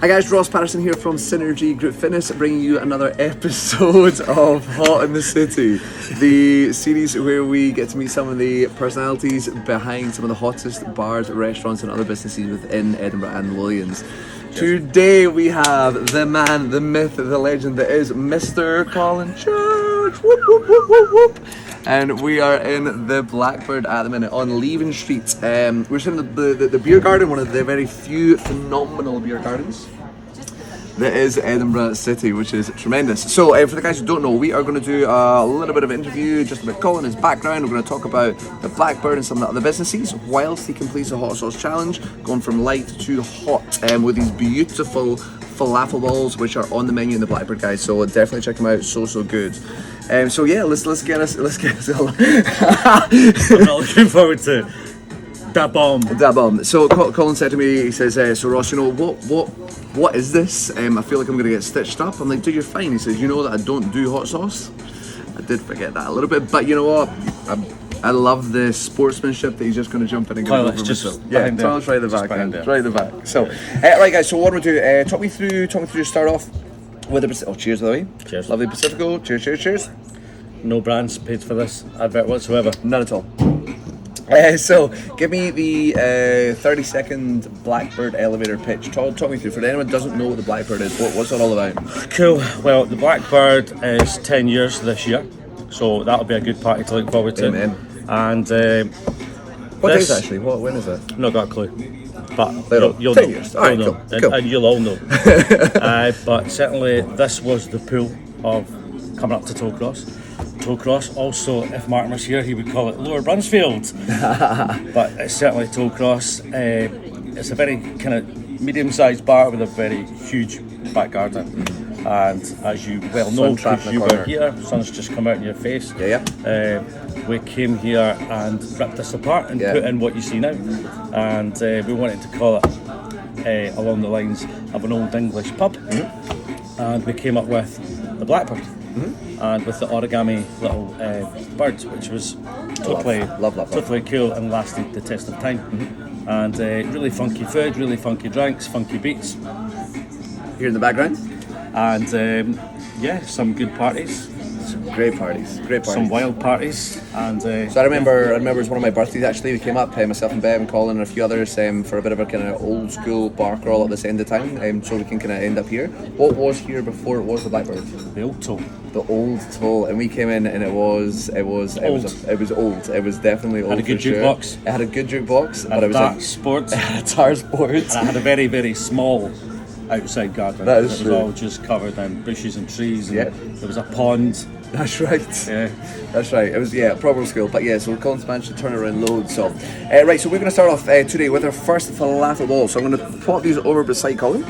Hi guys, Ross Patterson here from Synergy Group Fitness, bringing you another episode of Hot in the City, the series where we get to meet some of the personalities behind some of the hottest bars, restaurants and other businesses within Edinburgh and Lothians. Today we have the man, the myth, the legend that is Mr. Colin Church. Whoop, whoop, whoop, whoop, whoop. And we are in the Blackbird at the minute on Leaving Street. We're sitting in the beer garden, one of the very few phenomenal beer gardens that is Edinburgh City, which is tremendous. So for the guys who don't know, we are going to do a little bit of an interview just about Colin, his background. We're going to talk about the Blackbird and some of the other businesses whilst he completes the hot sauce challenge, going from light to hot, with these beautiful falafel balls which are on the menu in the Blackbird, guys. So definitely check them out. So good. So yeah, let's get us. I'm not looking forward to that bomb. So Colin said to me, he says, so Ross, you know what is this? I feel like I'm gonna get stitched up. I'm like, dude, you're fine. He says, you know that I don't do hot sauce. I did forget that a little bit, but you know what? I love the sportsmanship that he's just gonna jump in and go over himself. Yeah, Toilet's right at the back, man. Right at the back. So, right guys. So what do we do? Talk me through. Start off with the. Oh, cheers, by the way. Cheers. Lovely Pacifico. Cheers. No brands paid for this advert whatsoever. None at all. So, give me the 30-second Blackbird elevator pitch. Talk me through. For anyone who doesn't know what the Blackbird is, what's it all about? Cool. Well, the Blackbird is 10 years this year, so that'll be a good party to look forward to. Amen. And what is it actually? When is it? Not got a clue. But you'll 10 know. years. All right, cool. And you'll all know. But certainly, this was the pool of coming up to Tollcross. Also, if Martin was here, he would call it Lower Brunsfield. But it's certainly Tollcross. It's a very kind of medium-sized bar with a very huge back garden. And as you well know, because you were here, sun's just come out in your face. We came here and ripped this apart and put in what you see now. And we wanted to call it along the lines of an old English pub. And we came up with the Blackbird. And with the origami little birds, which was totally cool and lasted the test of time. And really funky food, really funky drinks, funky beats. Here in the background. And some good parties. Great parties. Some wild parties. And so I remember it was one of my birthdays actually. We came up, myself and Bev and Colin and a few others, for a bit of a kind of old school bar crawl at this end of town, so we can kind of end up here. What was here before it was the Blackbird? The old toll. The old toll, and we came in and it was old. It was definitely old. Had a good jukebox. It had a good jukebox, but it was a sports. It had a tar sports. And I had a very, very small outside garden. That is true. It was all just covered in bushes and trees, and there was a pond. That's right. Yeah, that's right. It was proper school, but so Colin's managed to turn it around loads. So right, so we're going to start off today with our first falafel ball. So I'm going to pop these over beside Colin.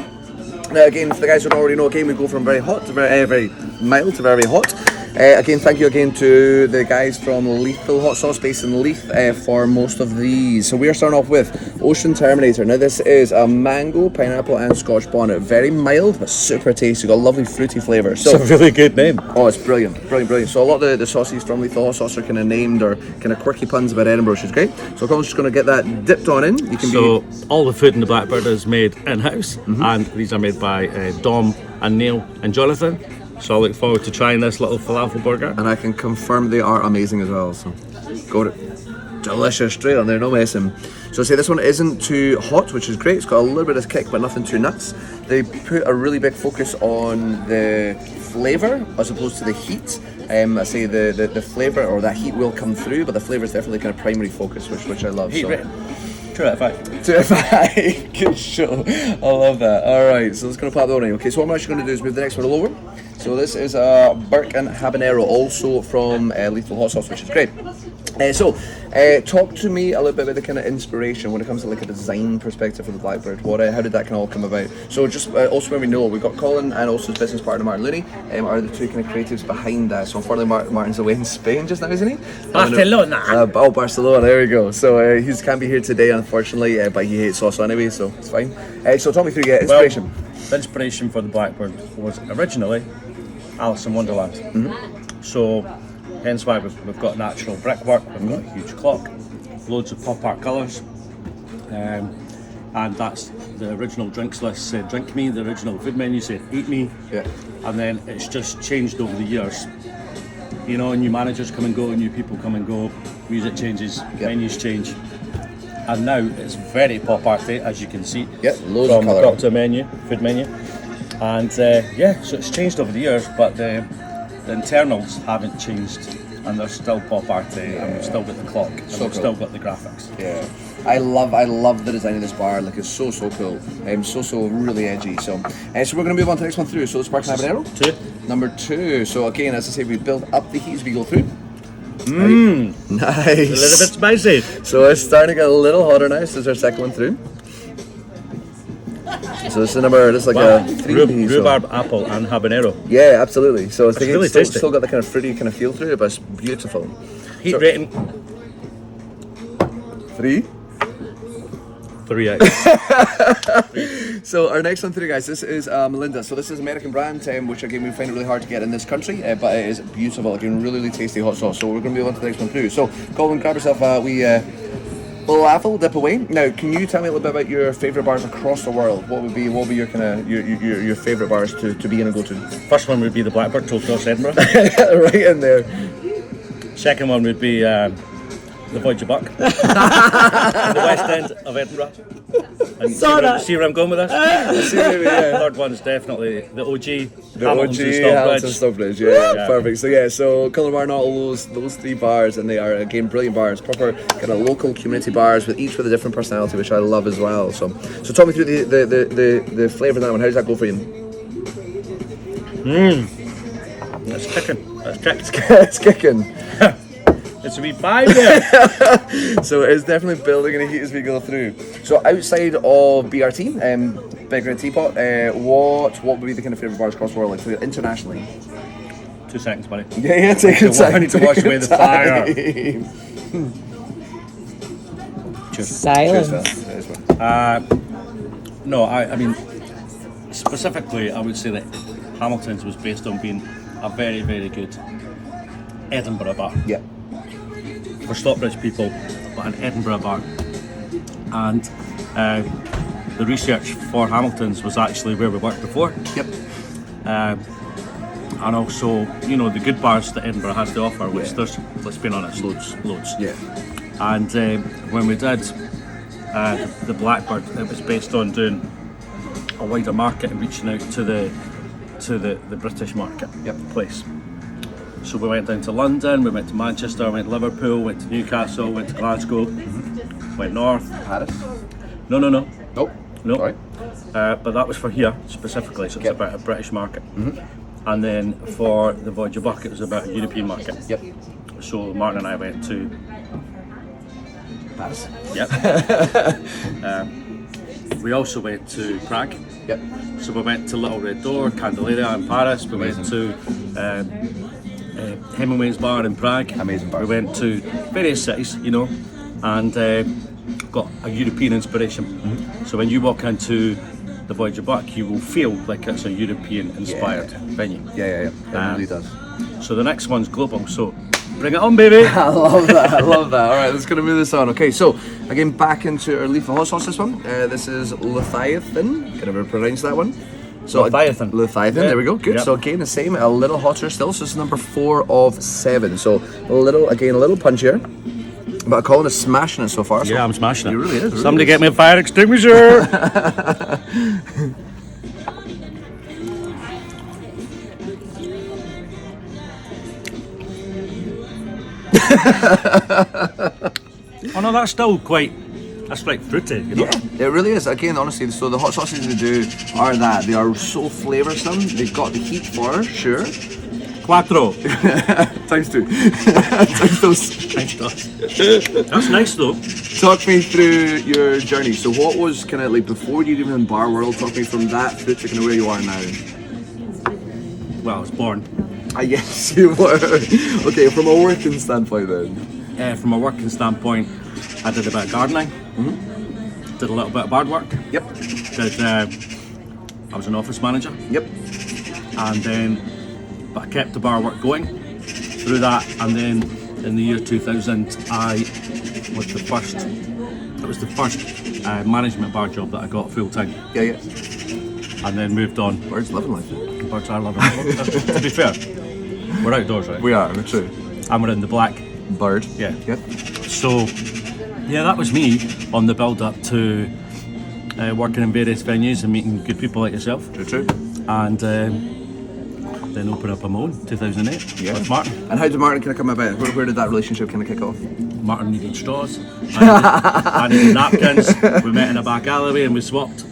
Now again, for the guys who don't already know, we go from very hot to very mild to very hot. Again, thank you again to the guys from Lethal Hot Sauce based in Leith for most of these. So we are starting off with Ocean Terminator. Now this is a mango, pineapple and Scotch bonnet. Very mild but super tasty. Got a lovely fruity flavour. So it's a really good name. Oh, it's brilliant. So a lot of the sauces from Lethal Hot Sauce are kind of named or kind of quirky puns about Edinburgh, which is great. So Colin's just going to get that dipped on in. All the food in the Blackbird is made in-house, and these are made by Dom and Neil and Jonathan. So I look forward to trying this little falafel burger. And I can confirm they are amazing as well. So go to delicious, straight on there, no messing. So say this one isn't too hot, which is great. It's got a little bit of kick, but nothing too nuts. They put a really big focus on the flavour as opposed to the heat. I say the flavour or that heat will come through, but the flavour is definitely kind of primary focus, which I love. Heat rating. 2 out of 5. 2 out of 5. Good show. I love that. Alright, so let's go pop that on in. Okay, so what I'm actually going to do is move the next one over. So this is Burke Habanero, also from Lethal Hot Sauce, which is great. Talk to me a little bit about the kind of inspiration when it comes to like a design perspective for the Blackbird. How did that kind of all come about? So just also when we know, we've got Colin and also his business partner Martin Looney are the two kind of creatives behind that. So unfortunately Martin's away in Spain just now, isn't he? Barcelona. Barcelona, there we go. So he can't be here today unfortunately, but he hates sauce anyway, so it's fine. So talk me through inspiration. Well, the inspiration for the Blackbird was originally Alice in Wonderland. So hence why we've got natural brickwork, we've got a huge clock, loads of pop art colours, and that's the original drinks list said drink me, the original food menu said eat me, Yeah. and then it's just changed over the years. You know, new managers come and go, new people come and go, music changes, menus change, and now it's very pop arty, as you can see. Yeah, loads from of the colour. cocktail menu, food menu, and yeah, so it's changed over the years, but the internals haven't changed, and they're still pop arty, and we've still got the clock, and So we've cool. still got the graphics. Yeah, I love the design of this bar. Like, it's so cool. So really edgy. So we're going to move on to the next one through. So it's Burke Habanero. 2. Number 2. So again, as I say, we build up the heat as we go through. Nice. A little bit spicy. So it's starting to get a little hotter now. This is our second one through. So this is like a 3. Rhubarb, apple, and habanero. Yeah, absolutely. So it's really still, tasty. still got the kind of fruity kind of feel through it, but it's beautiful. Heat So- rating 3. 3 out. So our next one through, guys, this is Melinda. So this is American brand, which again we find it really hard to get in this country, but it is beautiful. Again, really tasty hot sauce. So we're going to move on to the next one through. So Colin, grab yourself a wee falafel, dip away. Now, can you tell me a little bit about your favourite bars across the world? What would be your kind of your favourite bars to be in and go to? First one would be the Blackbird, Tollcross, Edinburgh. Right in there. Second one would be the Voyage of Buck, in the West End of Edinburgh. And see where I'm going with this? Third one is definitely the OG, Hamilton Hamilton Stockbridge. Yeah, perfect. So Colin all those 3 bars, and they are again brilliant bars, proper kind of local community bars with each with a different personality, which I love as well. So talk me through the flavour of that one. How does that go for you? It's kicking. It's kicking. It's a wee 5 there. So it's definitely building in the heat as we go through. So outside of BRT, Big Red Teapot, what would be the kind of favourite bars across the world, like so internationally? 2 seconds, buddy. Yeah, take your time. I need to wash away the fire. Cheers. Silence. Cheers, No, I mean, specifically, I would say that Hamilton's was based on being a very, very good Edinburgh bar. Yeah. For Stockbridge people, but an Edinburgh bar. And the research for Hamilton's was actually where we worked before. Yep. And also, you know, the good bars that Edinburgh has to offer, which there's, let's be honest, loads. Yeah. And when we did the Blackbird, it was based on doing a wider market and reaching out to the British market place. So we went down to London, we went to Manchester, went to Liverpool, went to Newcastle, went to Glasgow, went north. Paris? No. Nope. No. Right. But that was for here specifically, so it's about a British market. And then for the Voyage of Buck, it was about a European market. Yep. So Martin and I went to Paris? Yep. We also went to Prague. Yep. So we went to Little Red Door, Candelaria in Paris. We went to Hemingway's bar in Prague. Amazing bar. We went to various cities, you know, and got a European inspiration. So when you walk into the Voyage of Buck, you will feel like it's a European inspired venue. Yeah. It really does. So the next one's global. So bring it on, baby. I love that. All right, let's gonna move this on. Okay, so again, back into our leaf of hot sauce. This one. This is Lothian. Can I ever pronounce that one? So Leviathan. Leviathan. Yeah. There we go. Good. Yep. So again, the same. A little hotter still. So this is number 4 of 7. So a little punchier. But Colin is smashing it so far. So Yeah, I'm smashing it. He really is. Somebody get me a fire extinguisher. Oh no, that's still quite. That's like fruity, you know. Yeah, it really is. Again, honestly, so the hot sauces they do are that. They are so flavoursome. They've got the heat for sure. Quattro. Times 2. Times those. That's nice though. Talk me through your journey. So what was kind of like before you even in bar world? Talk me from that through to kind of where you are now. Well, I was born. Yes, you were. Okay, from a working standpoint then. From a working standpoint, I did a bit of gardening. Did a little bit of bard work. Yep. I was an office manager. Yep. And then, but I kept the bar work going through that, and then in the year 2000 I was the first it was the first management bar job that I got full time, Yeah, yeah. and then moved on. Birds living life. Birds are loving it. To be fair, we're outdoors, right? We are, we're true. And we're in the Blackbird. Yeah. Yep. So, yeah, that was me on the build up to working in various venues and meeting good people like yourself. True. And then open up a own 2008 with Martin. And how did Martin kind of come about? Where did that relationship kind of kick off? Martin needed straws. I needed napkins. We met in a back alleyway and we swapped.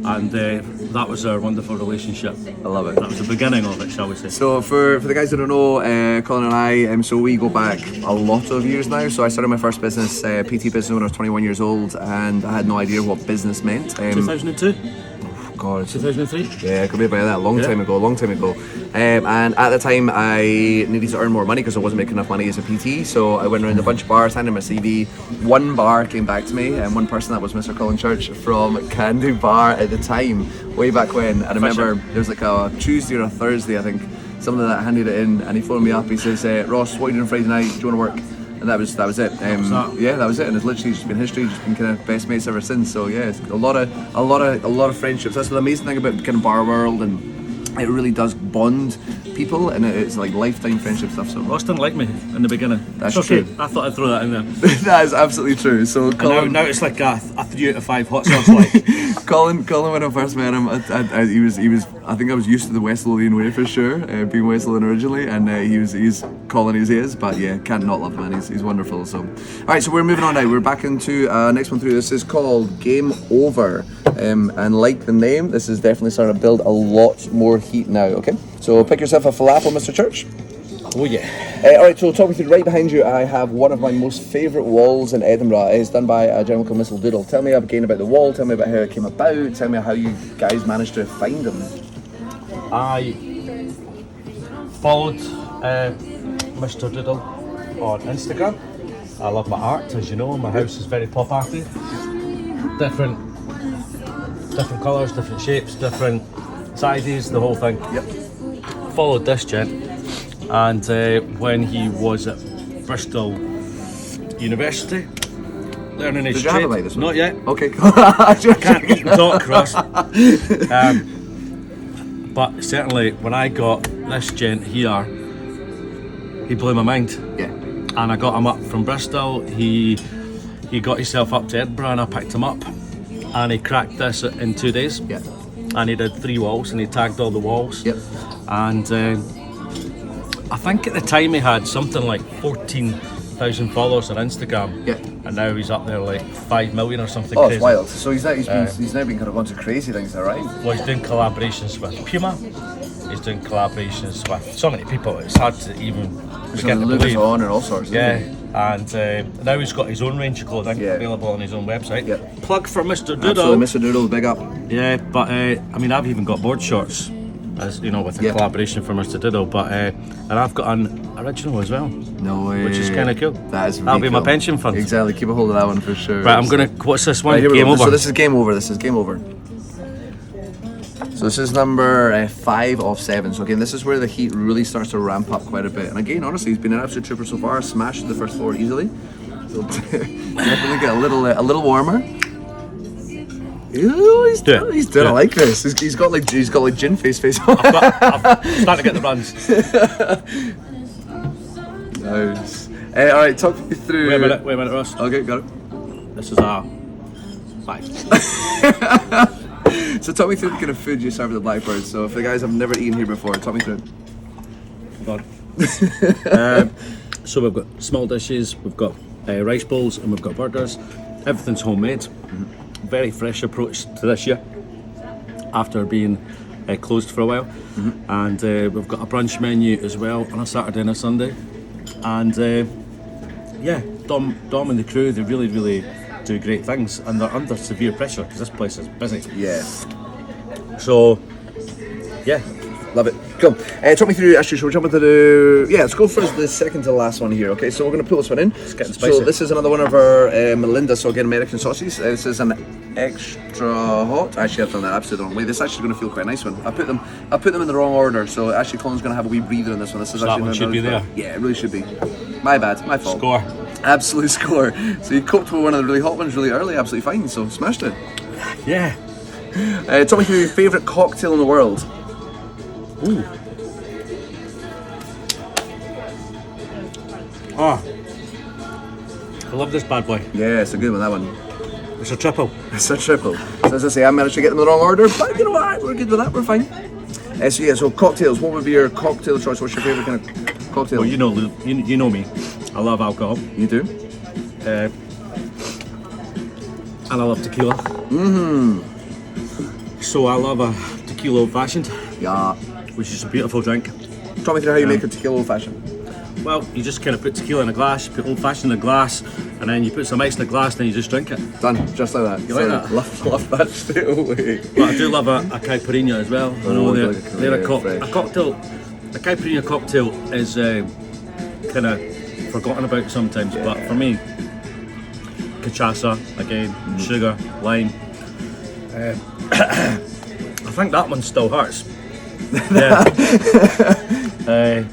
And that was our wonderful relationship. I love it. That was the beginning of it, shall we say. So for the guys that don't know, Colin and I, so we go back a lot of years now. So I started my first business, PT business, when I was 21 years old, and I had no idea what business meant. 2002? God. 2003? Yeah, it could be about that. Long time ago. And at the time, I needed to earn more money because I wasn't making enough money as a PT. So I went around a bunch of bars, handed my CV. One bar came back to me, and one person, that was Mr. Colin Church from Candy Bar at the time, way back when. And I remember there was like a Tuesday or a Thursday, I think, something that handed it in, and he phoned me up. He says, "Ross, what are you doing Friday night? Do you want to work?" And that was it. Yeah, that was it. And it's literally just been history. Just been kind of best mates ever since. So yeah, it's a lot of friendships. That's the amazing thing about kind of bar world, and it really does bond people, and it's like lifetime friendship stuff. So Ross didn't like me in the beginning. That's okay. true. I thought I'd throw that in there. That is absolutely true. So Colin, now it's like a 3 out of 5 hot sauce like. Colin, when I first met him, he was. I think I was used to the West Lothian way for sure, being West Lothian originally, and he's Colin as he is, but yeah, can't not love the man. He's wonderful. So, all right, so we're moving on now. We're back into next one through. This is called Game Over, and like the name, this is definitely starting to build a lot more heat now. Okay, so pick yourself a falafel, Mr. Church. Oh yeah. All right, so talk me through. Right behind you, I have one of my most favourite walls in Edinburgh. It's done by a gentleman called Mr. Doodle. Tell me again about the wall. Tell me about how it came about. Tell me how you guys managed to find them. I followed Mr. Doodle on Instagram. I love my art, as you know. My house is very pop arty. Different colours, different shapes, different sizes, the whole thing. Yep. Followed this gent, and when he was at Bristol University, learning his Did you trade. have a mic this one? Not yet. Okay. Can't eat and talk, Ross. But certainly when I got this gent here, he blew my mind. Yeah. And I got him up from Bristol. He got himself up to Edinburgh, and I picked him up, and he cracked this in 2 days. Yeah. And he did 3 walls, and he tagged all the walls. Yep. And I think at the time he had something like 14,000 followers on Instagram. Yeah. And now he's up there like 5 million or something Oh, crazy. it's wild. So he's now been kind of onto crazy things, all right? Well, he's doing collaborations with Puma. He's doing collaborations with so many people. It's hard to even begin to believe. On and all sorts. Yeah. And now he's got his own range of clothing available on his own website. Yeah. Plug for Mr. Doodle. Absolutely, Mr. Doodle, big up. Yeah, but I mean, I've even got board shorts, as you know, with a collaboration for Mr. Doodle. But and I've got an original as well. No way. Which is kind of cool. That is really That'll be my cool. pension fund. Exactly. Keep a hold of that one for sure. Right, I'm gonna. What's this one? Right, here we Game go. over. So this is Game Over. So this is number 5 of 7. So again, this is where the heat really starts to ramp up quite a bit. And again, honestly, he's been an absolute trooper so far. Smashed the first 4 easily. So definitely get a little warmer. Ooh, he's doing. I like this. He's got like gin face on. I'm starting to get the runs. Nice. All right, talk me through. Wait a minute, Ross. Okay, got it. This is a 5. So talk me through the kind of food you serve at the Blackbird. So for the guys I've never eaten here before, talk me through it. So we've got small dishes, we've got rice bowls, and we've got burgers. Everything's homemade. Mm-hmm. Very fresh approach to this year, after being closed for a while. Mm-hmm. And we've got a brunch menu as well on a Saturday and a Sunday. And yeah, Dom and the crew, they really do great things, and they're under severe pressure because this place is busy. Yeah. So, yeah. Love it. Cool. Talk me through, actually, shall we jump into the... Yeah, let's go for the second to last one here, okay? So we're going to pull this one in. It's getting spicy. So this is another one of our Melinda, so again, American sausages. This is an extra hot. Actually, I've done that absolutely the wrong way. This is actually going to feel quite a nice one. I put them in the wrong order, so actually Colin's going to have a wee breather in this one. This is So actually that one should be there. Yeah, it really should be. My bad, my fault. Score. Absolute score. So you coped with one of the really hot ones really early, absolutely fine, so smashed it. Yeah. Tell me through your favourite cocktail in the world. Ooh. Ah. I love this bad boy. Yeah, it's a good one, that one. It's a triple. It's a triple. So as I say, I managed to get them in the wrong order, but you know what, we're good with that, we're fine. So cocktails, what would be your cocktail choice? What's your favourite kind of cocktail? Well, you know me. I love alcohol. You do? And I love tequila. So I love a tequila old fashioned, Yeah. which is a beautiful drink. Talk me through how you make a tequila old fashioned. Well, you just kind of put tequila in a glass, put old fashioned in a glass, and then you put some ice in the glass, and then you just drink it. Done, just like that. You like that? Love that straight away. But I do love a caipirinha as well. I know Oh, they're a fresh. cocktail. A caipirinha cocktail is kind of forgotten about sometimes, but for me, cachaça again, sugar, lime. I think that one still hurts. Yeah.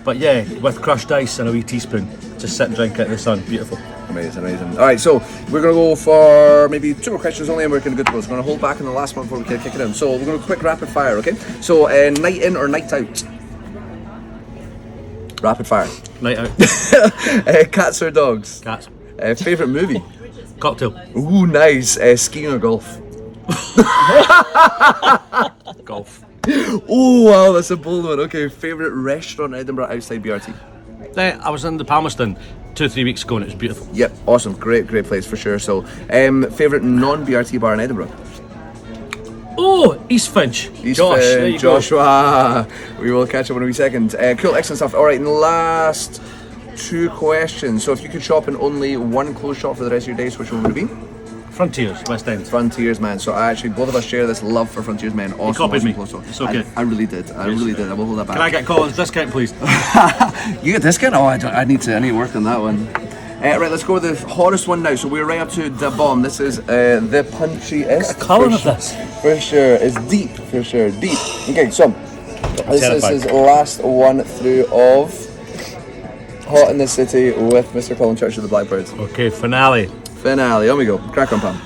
But yeah, with crushed ice and a wee teaspoon, just sit and drink it in the sun. Beautiful. Amazing. Alright, so we're going to go for maybe 2 more questions only and we're going to go. So we're going to hold back on the last one before we can kick it in. So we're going to quick rapid fire, okay? So night in or night out? Rapid fire. Night out. Cats or dogs? Cats. Favourite movie? Cocktail. Ooh, nice. Skiing or golf? Golf. Oh wow, that's a bold one. Okay, favourite restaurant in Edinburgh outside BRT? I was in the Palmerston 2-3 weeks ago and it was beautiful. Yep, awesome, great place for sure. So, favourite non-BRT bar in Edinburgh? Oh, East Finch. Josh, there you Joshua. We will catch up in a wee second. Cool, excellent stuff. All right, and the last 2 questions. So, if you could shop in only one clothes shop for the rest of your days, which one would it be? Frontiers, West End. Frontiers, man. So both of us share this love for Frontiers, man. Awesome, You copied me. clothes shop. It's okay. I really did. I will hold that back. Can I get Colin's discount, please? You get discount? Oh, I need to work on that one. Right, let's go with the hottest one now. So we're right up to the bomb. This is the punchiest. The colour of this. For sure. It's deep, for sure. Deep. Okay, so this is his last one through of Hot in the City with Mr. Colin Church of the Blackbird. Okay, finale. On we go. Crack on, Pam.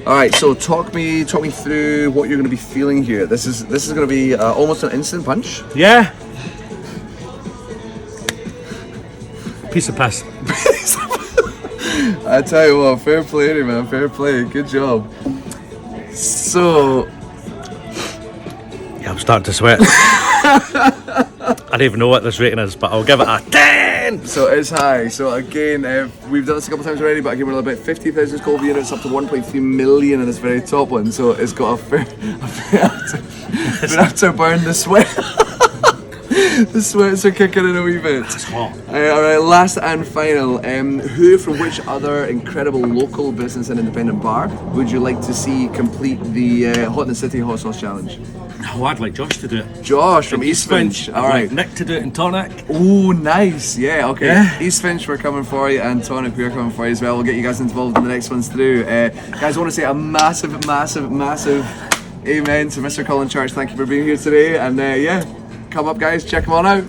Alright, so talk me through what you're going to be feeling here. This is going to be almost an instant punch. Yeah. Piece of piss. I tell you what, fair play, man. Fair play. Good job. So, Yeah, I'm starting to sweat. I don't even know what this rating is, but I'll give it a 10! so it's high. So again, we've done this a couple times already, but again we're about 50,000 Scoville units up to 1.3 million in this very top one. So it's got a fair have to burn the sweat. The sweats are kicking in a wee bit. It's hot. Alright, last and final. Who from which other incredible local business and independent bar would you like to see complete the Hot in the City Hot Sauce Challenge? Oh, I'd like Josh to do it. Josh from East Finch. I'd Alright. like Nick to do it in Tonic. Oh, nice. Yeah, okay. Yeah. East Finch, we're coming for you, and Tonic, we're coming for you as well. We'll get you guys involved in the next ones through. Guys, I want to say a massive amen to Mr. Colin Church. Thank you for being here today. And yeah, come up, guys. Check him on out.